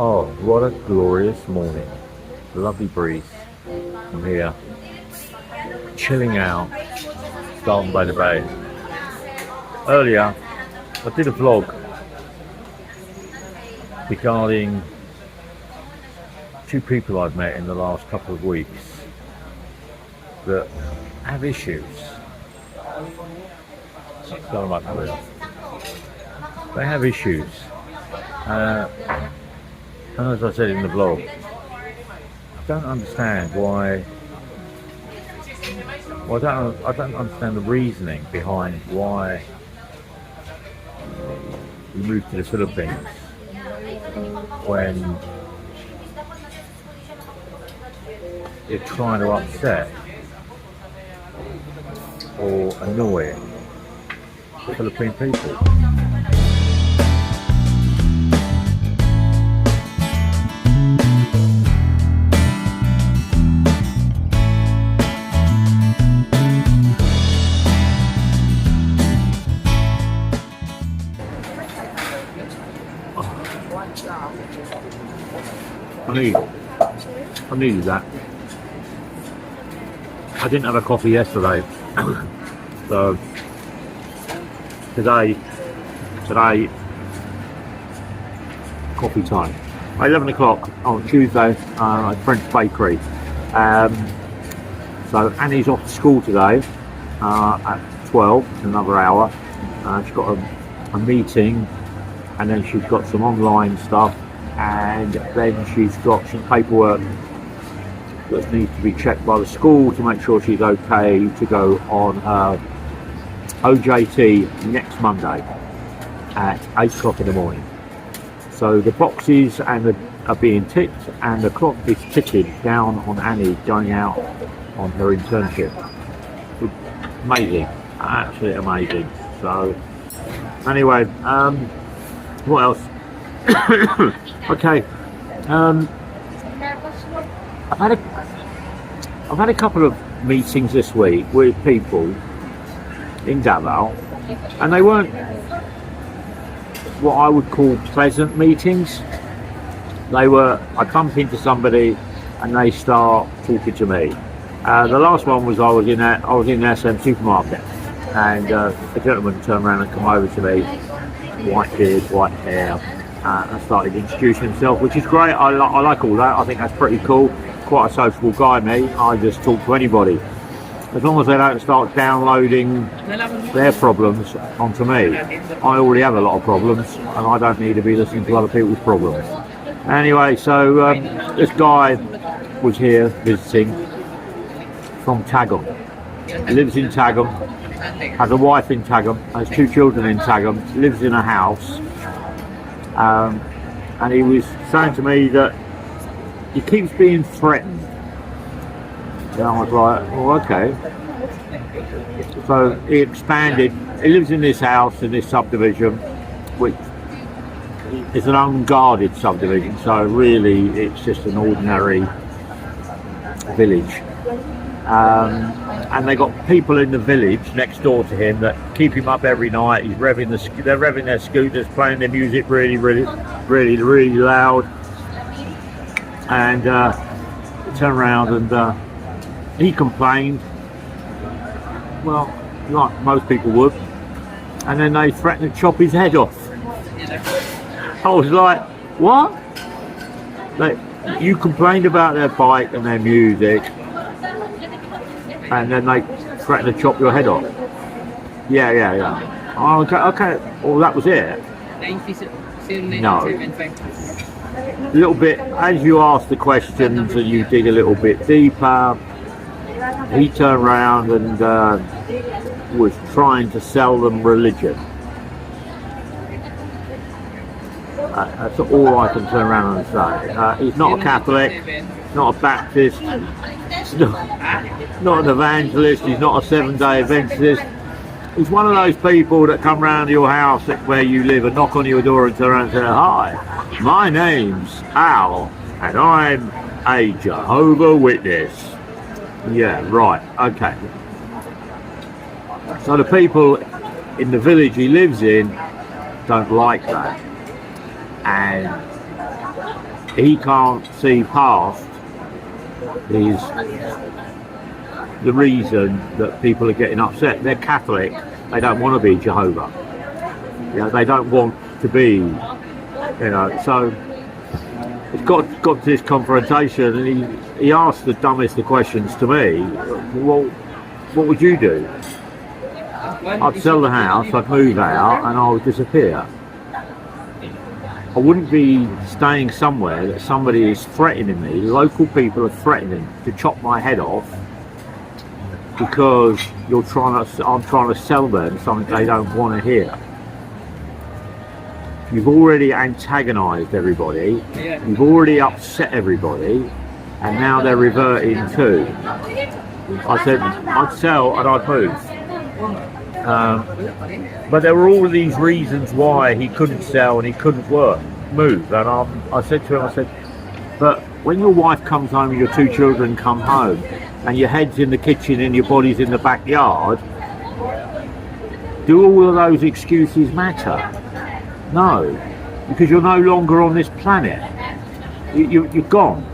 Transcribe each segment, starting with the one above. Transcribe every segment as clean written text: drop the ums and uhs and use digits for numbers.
Oh, what a glorious morning. Lovely breeze. I'm here, chilling out, Garden by the Bay. Earlier, I did a vlog regarding two people I've met in the last couple of weeks that have issues. Sorry, my career. They have issues. And as I said in the vlog, I don't understand why. Well, I don't understand the reasoning behind why we moved to the Philippines when you're trying to upset or annoy the Philippine people. I needed that. I didn't have a coffee yesterday, so today, coffee time. 11 o'clock on Tuesday at French Bakery. So Annie's off to school today at 12, another hour. She's got a meeting, and then she's got some online stuff, and then she's got some paperwork that needs to be checked by the school to make sure she's okay to go on her OJT next Monday at 8 o'clock in the morning. So the boxes are being ticked, and the clock is ticking down on Annie going out on her internship. Amazing, absolutely amazing. So anyway, what else? Okay, I've had a couple of meetings this week with people in DAVAO, and they weren't what I would call pleasant meetings. I bump into somebody and they start talking to me. The last one was I was in the SM supermarket, and a gentleman turned around and come over to me, white beard, white hair, and started introducing himself, which is great. I like all that. I think that's pretty cool. Quite a sociable guy, me. I just talk to anybody, as long as they don't start downloading their problems onto me. I already have a lot of problems, and I don't need to be listening to other people's problems. Anyway, so this guy was here visiting from Tagum. He lives in Tagum, has a wife in Tagum, has two children in Tagum, lives in a house, and he was saying to me that he keeps being threatened. And I was like, oh, okay. So he expanded. He lives in this house, in this subdivision, which is an unguarded subdivision. So really, it's just an ordinary village. And they got people in the village next door to him that keep him up every night. They're revving their scooters, playing their music really loud. And he turned around and he complained, well, like most people would, and then they threatened to chop his head off. I was like, what? You complained about their bike and their music, and then they threatened to chop your head off? Yeah. Oh, okay. Well, that was it? No. A little bit, as you ask the questions and you dig a little bit deeper, he turned around and was trying to sell them religion. That's all I can turn around and say. He's not a Catholic, not a Baptist, not an evangelist, he's not a seven-day Adventist. He's one of those people that come round to your house where you live and knock on your door and turn around and say, hi, my name's Al, and I'm a Jehovah Witness. Yeah, right, okay. So the people in the village he lives in don't like that. And he can't see past is the reason that people are getting upset. They're Catholic, they don't want to be Jehovah. You know, they don't want to be, you know, so it's got to this confrontation, and he asked the dumbest of questions to me. Well, what would you do? I'd sell the house, I'd move out, and I would disappear. I wouldn't be staying somewhere that somebody is threatening me. Local people are threatening to chop my head off because I'm trying to sell them something they don't want to hear. You've already antagonised everybody, you've already upset everybody, and now they're reverting to. I said I'd sell and I'd move. But there were all of these reasons why he couldn't sell and he couldn't move. And I said to him, I said, but when your wife comes home and your 2 children come home and your head's in the kitchen and your body's in the backyard, do all of those excuses matter? No, because you're no longer on this planet. You're gone.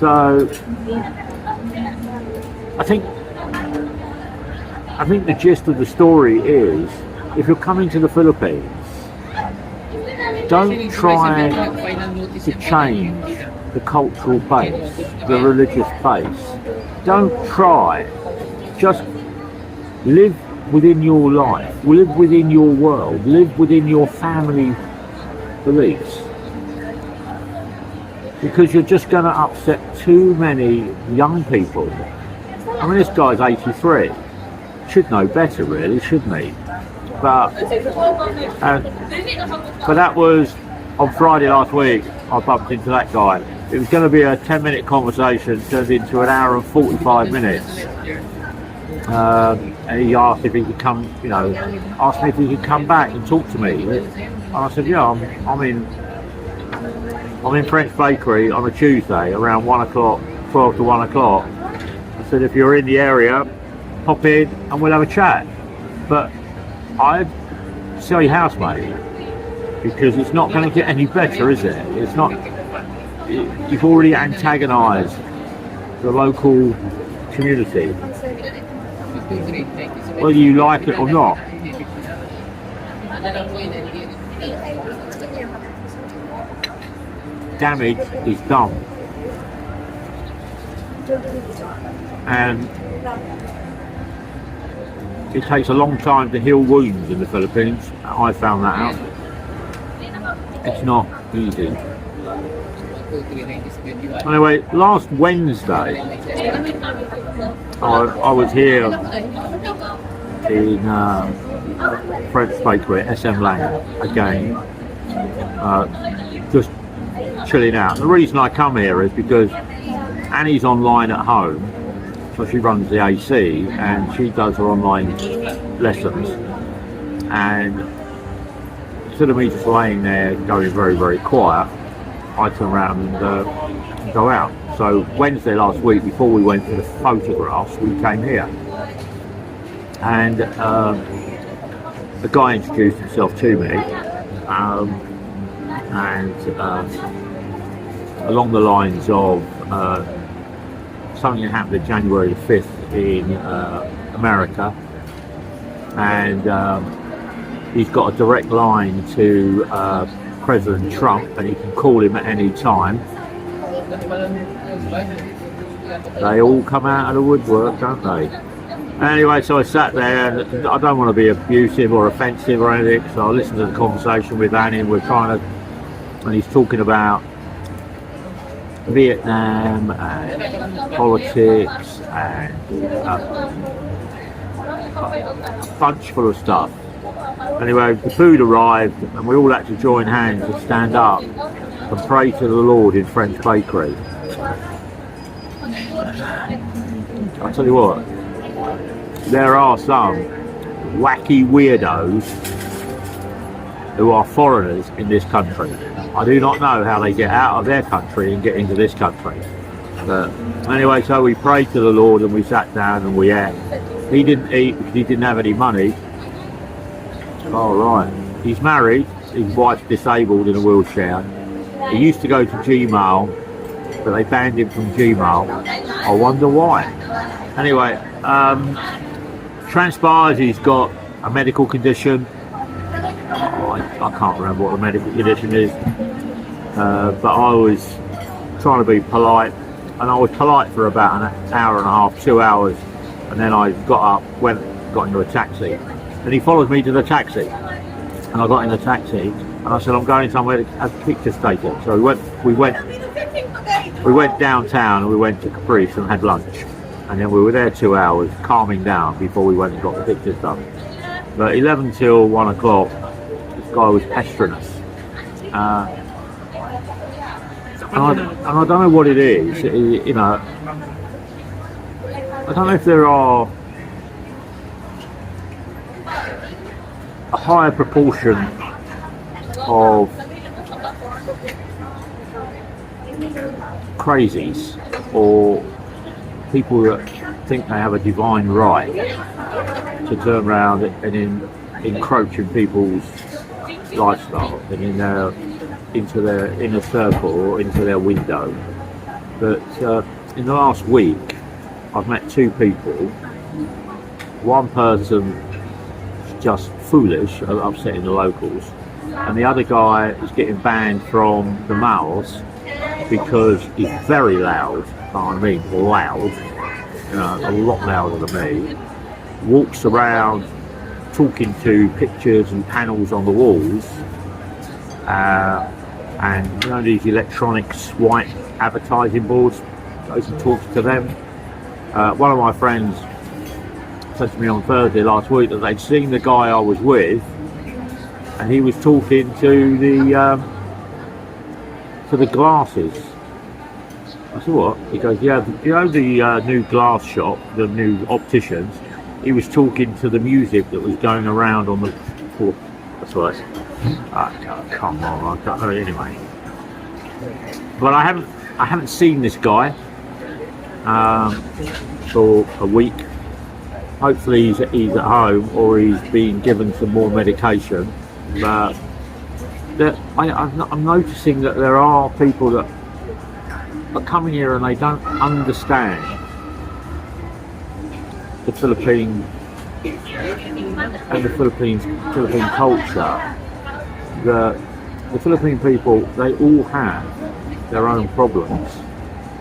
So I think the gist of the story is, if you're coming to the Philippines, don't try to change the cultural base, the religious base. Don't try. Just live within your life, live within your world, live within your family beliefs. Because you're just going to upset too many young people. I mean, this guy's 83. Should know better, really, shouldn't he? But that was on Friday last week. I bumped into that guy. It was going to be a 10-minute conversation, turned into an hour and 45 minutes. And he asked if he could come, you know, asked me if he could come back and talk to me. And I said, yeah, I'm in French Bakery on a Tuesday around 1 o'clock, 12 to 1 o'clock. I said, if you're in the area, pop in and we'll have a chat. But I'd sell your house, mate, because it's not going to get any better, is it? It's not. You've already antagonised the local community, whether you like it or not. Damage is done, and it takes a long time to heal wounds in the Philippines. I found that out. It's not easy. Anyway, last Wednesday, I was here in French Bakery at SM Lang again, just chilling out. The reason I come here is because Annie's online at home, so she runs the AC and she does her online lessons, and instead of me just laying there going very, very quiet, I turn around and go out. So Wednesday last week, before we went for the photographs, we came here, and the guy introduced himself to me, and along the lines of something that happened on January the 5th in America, and he's got a direct line to President Trump, and he can call him at any time. They all come out of the woodwork, don't they? Anyway, so I sat there, and I don't want to be abusive or offensive or anything, so I listened to the conversation with Annie, and and he's talking about Vietnam and politics and a bunch full of stuff. Anyway, the food arrived and we all had to join hands and stand up and pray to the Lord in French Bakery. I'll tell you what, there are some wacky weirdos who are foreigners in this country. I do not know how they get out of their country and get into this country. But anyway, so we prayed to the Lord and we sat down and we ate. He didn't eat because he didn't have any money. All right. He's married. His wife's disabled in a wheelchair. He used to go to Gmail, but they banned him from Gmail. I wonder why. Anyway, transpires he's got a medical condition. I can't remember what the medical condition is, but I was trying to be polite, and I was polite for about an hour and a half, 2 hours, and then I got up, got into a taxi, and he followed me to the taxi, and I got in the taxi, and I said, I'm going somewhere to have pictures taken. So we went downtown, and we went to Caprice and had lunch, and then we were there 2 hours, calming down before we went and got the pictures done. But 11 till 1 o'clock, this guy was pestering us. And I don't know what it is, you know. I don't know if there are a higher proportion of crazies or people that think they have a divine right to turn around and encroach in people's lifestyle and into their inner circle or into their window. But in the last week I've met two people. One person is just foolish, upsetting the locals, and the other guy is getting banned from the mouths because he's very loud. I mean loud, you know, a lot louder than me. Walks around talking to pictures and panels on the walls, and you know, these electronics white advertising boards, goes and talks to them. One of my friends said to me on Thursday last week that they'd seen the guy I was with, and he was talking to the glasses. I said, what? He goes, yeah, you know the new glass shop, the new opticians, he was talking to the music that was going around on the floor. That's what I said. Come on, I don't know, anyway. But I haven't seen this guy for a week. Hopefully he's at home or he's been given some more medication. But I'm noticing that there are people that are coming here and they don't understand the Philippine and the Philippine culture. The Philippine people, they all have their own problems,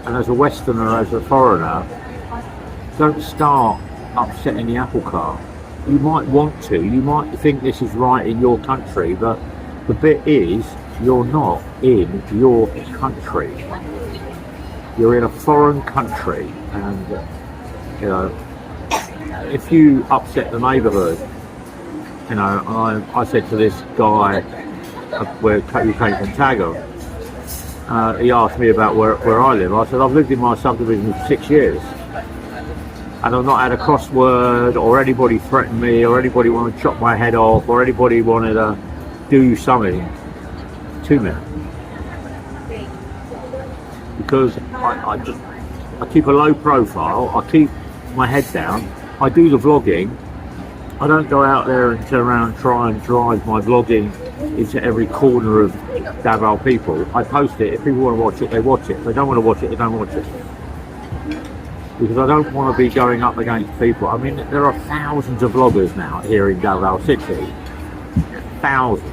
and as a Westerner, as a foreigner, don't start upsetting the apple cart. You might want to, you might think this is right in your country, but the bit is, you're not in your country. You're in a foreign country, and you know, if you upset the neighbourhood, you know, I said to this guy who came from Tago, he asked me about where I live. I said, I've lived in my subdivision for 6 years, and I've not had a crossword, or anybody threatened me, or anybody wanted to chop my head off, or anybody wanted to do something to me. Because I keep a low profile, I keep my head down, I do the vlogging. I don't go out there and turn around and try and drive my vlogging into every corner of DAVAO people. I post it. If people want to watch it, they watch it. If they don't want to watch it, they don't watch it. Because I don't want to be going up against people. I mean, there are thousands of vloggers now here in DAVAO City. Thousands,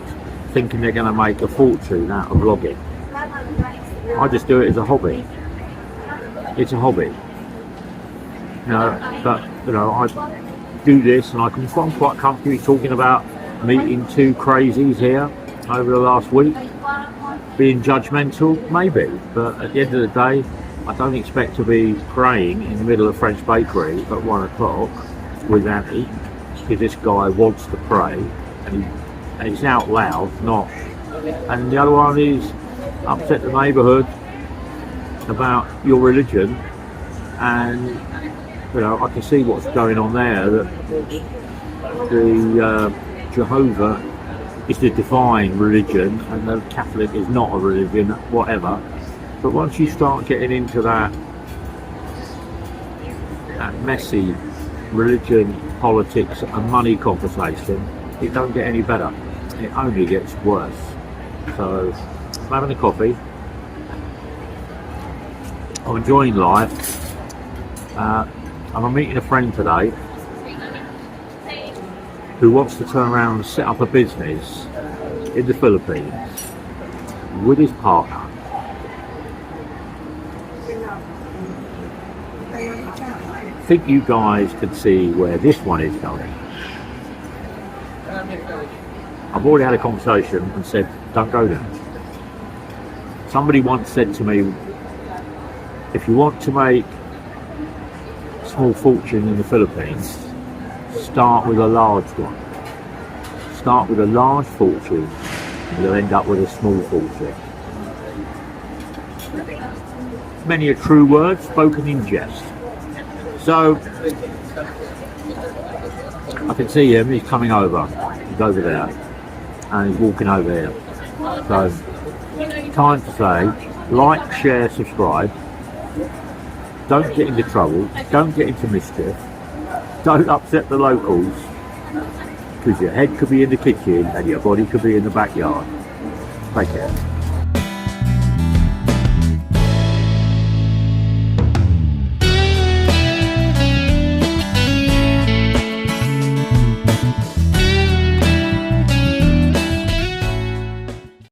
thinking they're going to make a fortune out of vlogging. I just do it as a hobby. It's a hobby. You know, but you know, I do this, and I'm quite comfortable talking about meeting two crazies here over the last week. Being judgmental, maybe, but at the end of the day, I don't expect to be praying in the middle of French bakery at 1 o'clock with Annie, because this guy wants to pray, and he's out loud, not. And the other one is upset the neighbourhood about your religion, and you know, I can see what's going on there, that the Jehovah is the divine religion and the Catholic is not a religion, whatever. But once you start getting into that messy religion, politics and money conversation, it don't get any better. It only gets worse. So having a coffee. I'm enjoying life. And I'm meeting a friend today who wants to turn around and set up a business in the Philippines with his partner. I think you guys can see where this one is going. I've already had a conversation and said, don't go there. Somebody once said to me, if you want to make a small fortune in the Philippines, start with a large one. Start with a large fortune and you'll end up with a small fortune. Many a true word spoken in jest. So, I can see him, he's coming over. He's over there. And he's walking over here. So, time to say, like, share, subscribe. Don't get into trouble. Don't get into mischief. Don't upset the locals. Because your head could be in the kitchen and your body could be in the backyard. Take care.